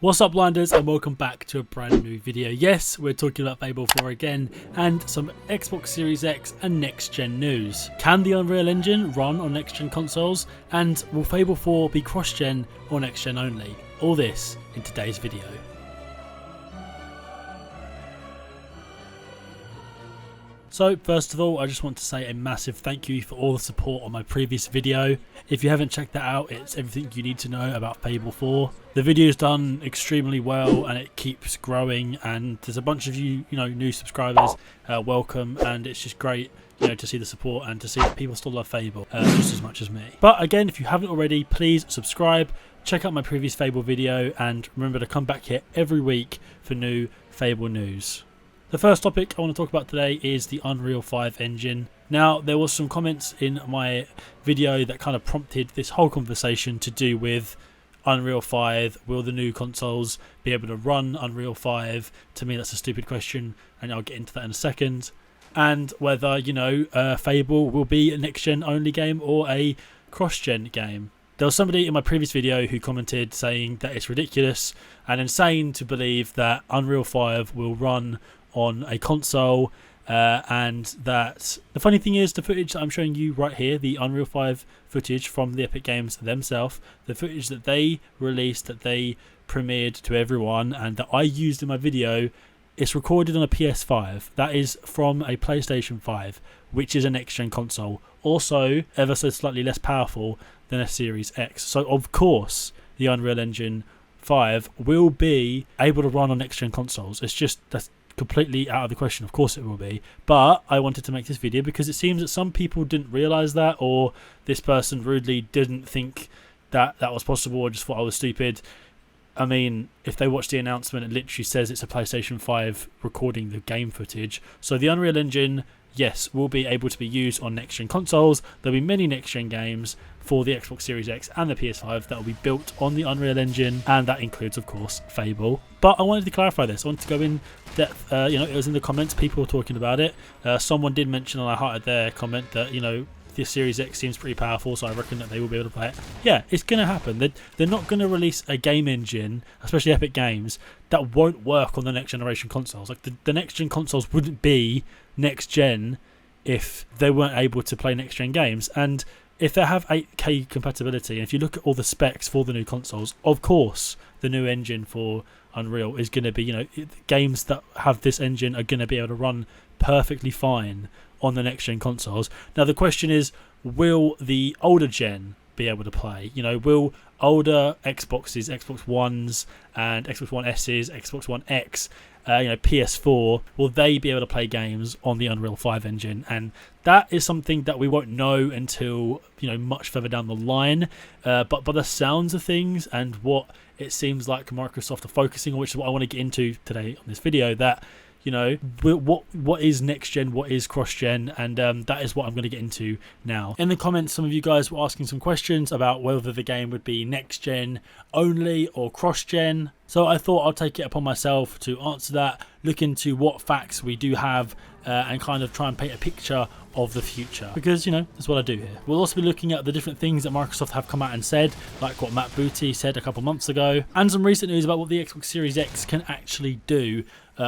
What's up, blinders, and welcome back to a brand new video. Yes, we're talking about Fable 4 again, and some Xbox Series X and next-gen news. Can the Unreal Engine run on next-gen consoles? And will Fable 4 be cross-gen or next-gen only? All this in today's video. So first of all, I just want to say a massive thank you for all the support on my previous video. If you haven't checked that out, it's everything you need to know about Fable 4. The video's done extremely well and it keeps growing, and there's a bunch of you new subscribers. Welcome, and it's just great to see the support and to see that people still love Fable just as much as me. But again, if you haven't already, please subscribe, check out my previous Fable video, and remember to come back here every week for new Fable news. The first topic I want to talk about today is the Unreal 5 engine. Now, there was some comments in my video that kind of prompted this whole conversation to do with Unreal 5. Will the new consoles be able to run Unreal 5? To me, that's a stupid question, and I'll get into that in a second. And whether, Fable will be a next-gen only game or a cross-gen game. There was somebody in my previous video who commented saying that it's ridiculous and insane to believe that Unreal 5 will run on a console, and that the funny thing is, the footage that I'm showing you right here, the Unreal 5 footage from the Epic Games themselves, the footage that they released, that they premiered to everyone and that I used in my video, it's recorded on a PS5. That is from a PlayStation 5, which is a next-gen console, also ever so slightly less powerful than a Series X. So of course the Unreal Engine 5 will be able to run on next-gen consoles. That's completely out of the question. Of course it will be, but I wanted to make this video because it seems that some people didn't realize that, or this person rudely didn't think that that was possible, or just thought I was stupid. I mean, if they watch the announcement, it literally says it's a PlayStation 5 recording the game footage. So the Unreal Engine, yes, will be able to be used on next-gen consoles. There'll be many next-gen games for the Xbox Series X and the PS5 that will be built on the Unreal Engine, and that includes, of course, Fable. But I wanted to clarify this. I wanted to go in depth. It was in the comments. People were talking about it. Someone did mention, and I hearted their comment, that the Series X seems pretty powerful, so I reckon that they will be able to play it. Yeah, it's going to happen. They're not going to release a game engine, especially Epic Games, that won't work on the next generation consoles. Like the next gen consoles wouldn't be next gen if they weren't able to play next gen games. And if they have 8K compatibility, and if you look at all the specs for the new consoles, of course the new engine for Unreal is going to be, games that have this engine are going to be able to run perfectly fine on the next gen consoles. Now the question is, will the older gen be able to play? Will older Xboxes, Xbox Ones and Xbox One S's, Xbox One X, PS4, will they be able to play games on the Unreal 5 engine? And that is something that we won't know until much further down the line. But by the sounds of things and what it seems like Microsoft are focusing on, which is what I want to get into today on this video, that what is next gen, what is cross gen, and that is what I'm going to get into now. In the comments, some of you guys were asking some questions about whether the game would be next gen only or cross gen. So I thought I'll take it upon myself to answer that, look into what facts we do have, and kind of try and paint a picture of the future, because that's what I do here. We'll also be looking at the different things that Microsoft have come out and said, like what Matt Booty said a couple months ago, and some recent news about what the Xbox Series X can actually do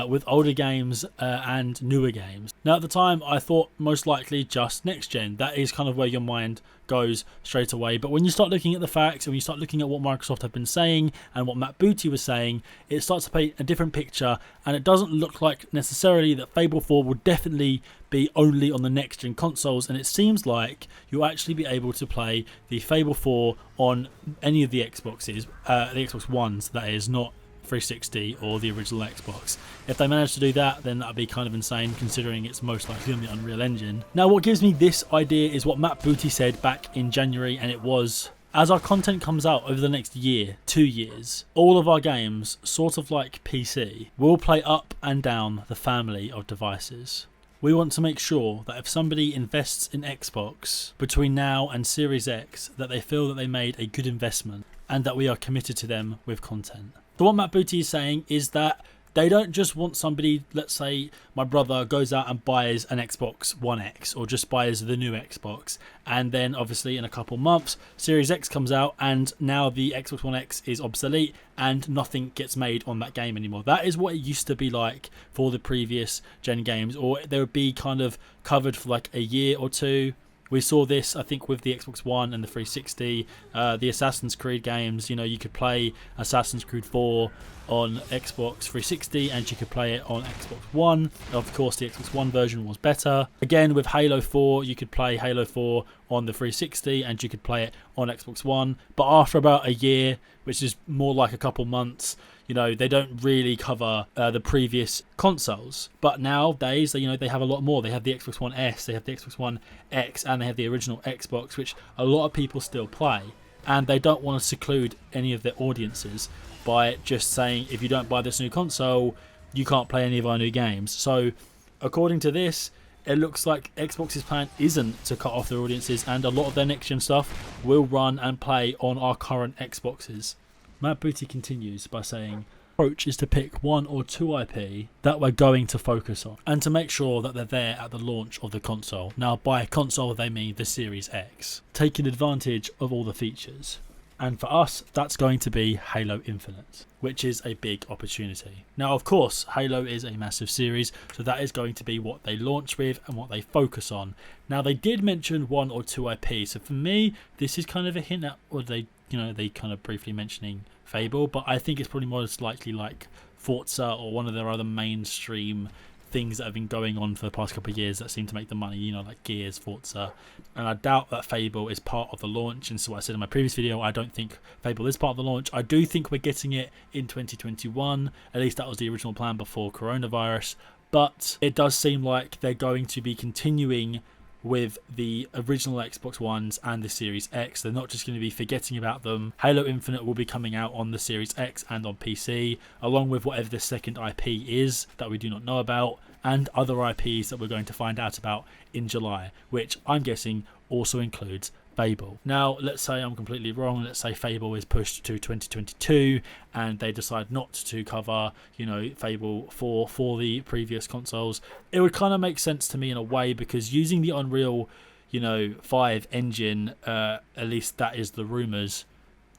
with older games and newer games. Now at the time I thought most likely just next gen. That is kind of where your mind goes straight away, but when you start looking at the facts and when you start looking at what Microsoft have been saying and what Matt Booty was saying, it starts to paint a different picture, and it doesn't look like necessarily that Fable 4 will definitely be only on the next gen consoles, and it seems like you'll actually be able to play the Fable 4 on any of the Xboxes, the Xbox Ones that is, not 360 or the original Xbox. If they manage to do that, then that'd be kind of insane, considering it's most likely on the Unreal Engine. Now what gives me this idea is what Matt Booty said back in January, and it was, as our content comes out over the next year, 2 years, all of our games, sort of like PC, will play up and down the family of devices. We want to make sure that if somebody invests in Xbox between now and Series X, that they feel that they made a good investment and that we are committed to them with content. So what Matt Booty is saying is that They don't just want somebody, let's say my brother goes out and buys an Xbox One X or just buys the new Xbox, and then obviously in a couple months Series X comes out and now the Xbox One X is obsolete and nothing gets made on that game anymore. That is what it used to be like for the previous gen games, or they would be kind of covered for like a year or two. We saw this, I think, with the Xbox One and the 360, the Assassin's Creed games. You know, you could play Assassin's Creed 4 on Xbox 360 and you could play it on Xbox One. Of course, the Xbox One version was better. Again, with Halo 4, you could play Halo 4 on the 360 and you could play it on Xbox One. But after about a year, which is more like a couple months, you know, they don't really cover the previous consoles. But nowadays, you know, they have a lot more. They have the Xbox One S, they have the Xbox One X, and they have the original Xbox, which a lot of people still play. And they don't want to seclude any of their audiences by just saying, if you don't buy this new console, you can't play any of our new games. So, according to this, it looks like Xbox's plan isn't to cut off their audiences, and a lot of their next-gen stuff will run and play on our current Xboxes. Matt Booty continues by saying, approach is to pick one or two IP that we're going to focus on and to make sure that they're there at the launch of the console. Now, by console they mean the Series X, taking advantage of all the features. And for us, that's going to be Halo Infinite, which is a big opportunity. Now, of course, Halo is a massive series, so that is going to be what they launch with and what they focus on. Now, they did mention one or two IP, so for me, this is kind of a hint at, or they kind of briefly mentioning Fable, but I think it's probably most likely like Forza or one of their other mainstream things that have been going on for the past couple of years that seem to make the money, you know, like Gears, Forza. And I doubt that Fable is part of the launch, and so what I said in my previous video, I don't think Fable is part of the launch. I do think we're getting it in 2021, at least that was the original plan before coronavirus, but it does seem like they're going to be continuing with the original Xbox Ones and the Series X. They're not just going to be forgetting about them. Halo Infinite will be coming out on the Series X and on PC, along with whatever the second IP is that we do not know about, and other IPs that we're going to find out about in July, which I'm guessing also includes Fable. Now, let's say I'm completely wrong. Let's say Fable is pushed to 2022 and they decide not to cover, you know, Fable 4 for the previous consoles. It would kind of make sense to me in a way, because using the Unreal, 5 engine, at least that is the rumors,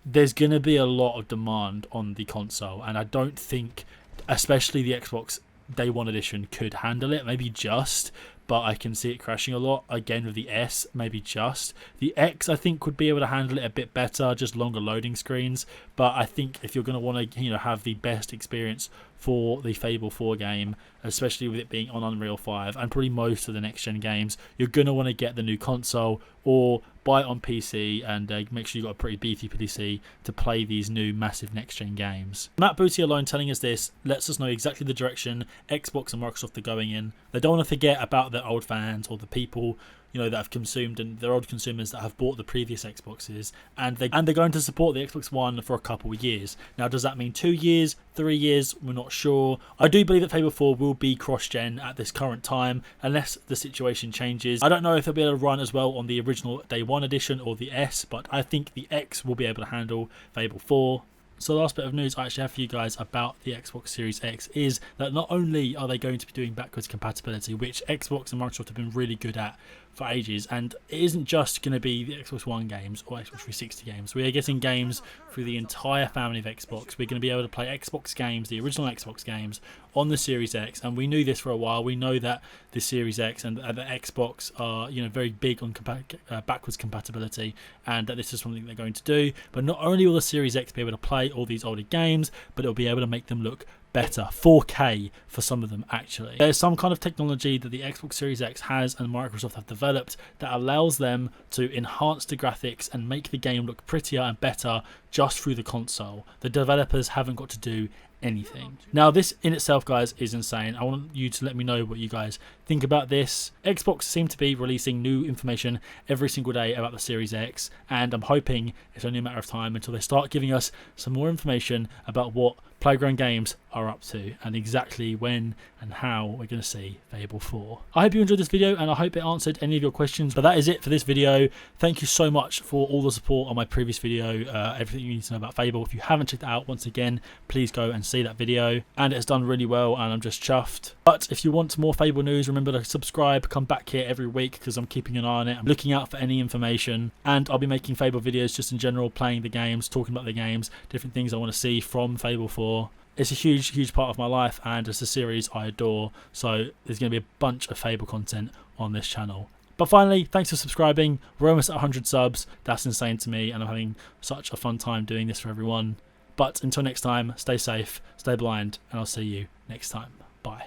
there's going to be a lot of demand on the console, and I don't think, especially the Xbox Day 1 edition, could handle it. Maybe just, but I can see it crashing a lot. Again, with the S, maybe just. The X, I think, would be able to handle it a bit better, just longer loading screens. But I think if you're going to want to, have the best experience for the Fable 4 game, especially with it being on Unreal 5 and probably most of the next-gen games, you're going to want to get the new console or buy it on PC and make sure you've got a pretty beefy PC to play these new massive next-gen games. Matt Booty alone telling us this lets us know exactly the direction Xbox and Microsoft are going in. They don't want to forget about their old fans or the people that have consumed, and their old consumers that have bought the previous Xboxes, and they're going to support the Xbox One for a couple of years. Now, does that mean 2 years, 3 years? We're not sure. I do believe that Fable 4 will be cross-gen at this current time, unless the situation changes. I don't know if they'll be able to run as well on the original Day 1 edition or the S, but I think the X will be able to handle Fable 4. So the last bit of news I actually have for you guys about the Xbox Series X is that not only are they going to be doing backwards compatibility, which Xbox and Microsoft have been really good at for ages, and it isn't just going to be the Xbox One games or Xbox 360 games. We are getting games through the entire family of Xbox. We're going to be able to play Xbox games, the original Xbox games, on the Series X, and we knew this for a while. We know that the Series X and the Xbox are very big on backwards compatibility, and that this is something they're going to do. But not only will the Series X be able to play all these older games, but it'll be able to make them look better, 4K for some of them actually. There's some kind of technology that the Xbox Series X has and Microsoft have developed that allows them to enhance the graphics and make the game look prettier and better just through the console. The developers haven't got to do anything. Now, this in itself, guys, is insane. I want you to let me know what you guys think about this. Xbox seem to be releasing new information every single day about the Series X, and I'm hoping it's only a matter of time until they start giving us some more information about what Playground Games are up to and exactly when and how we're going to see Fable 4. I hope you enjoyed this video and I hope it answered any of your questions, but that is it for this video. Thank you so much for all the support on my previous video, everything you need to know about Fable. If you haven't checked it out, once again, please go and see that video, and it's done really well and I'm just chuffed. But if you want more Fable news, remember to subscribe, come back here every week because I'm keeping an eye on it. I'm looking out for any information, and I'll be making Fable videos just in general, playing the games, talking about the games, different things I want to see from Fable 4. It's a huge part of my life, and it's a series I adore, so there's going to be a bunch of Fable content on this channel. But finally, thanks for subscribing. We're almost at 100 subs. That's insane to me, and I'm having such a fun time doing this for everyone. But until next time, stay safe, stay blind, and I'll see you next time. Bye.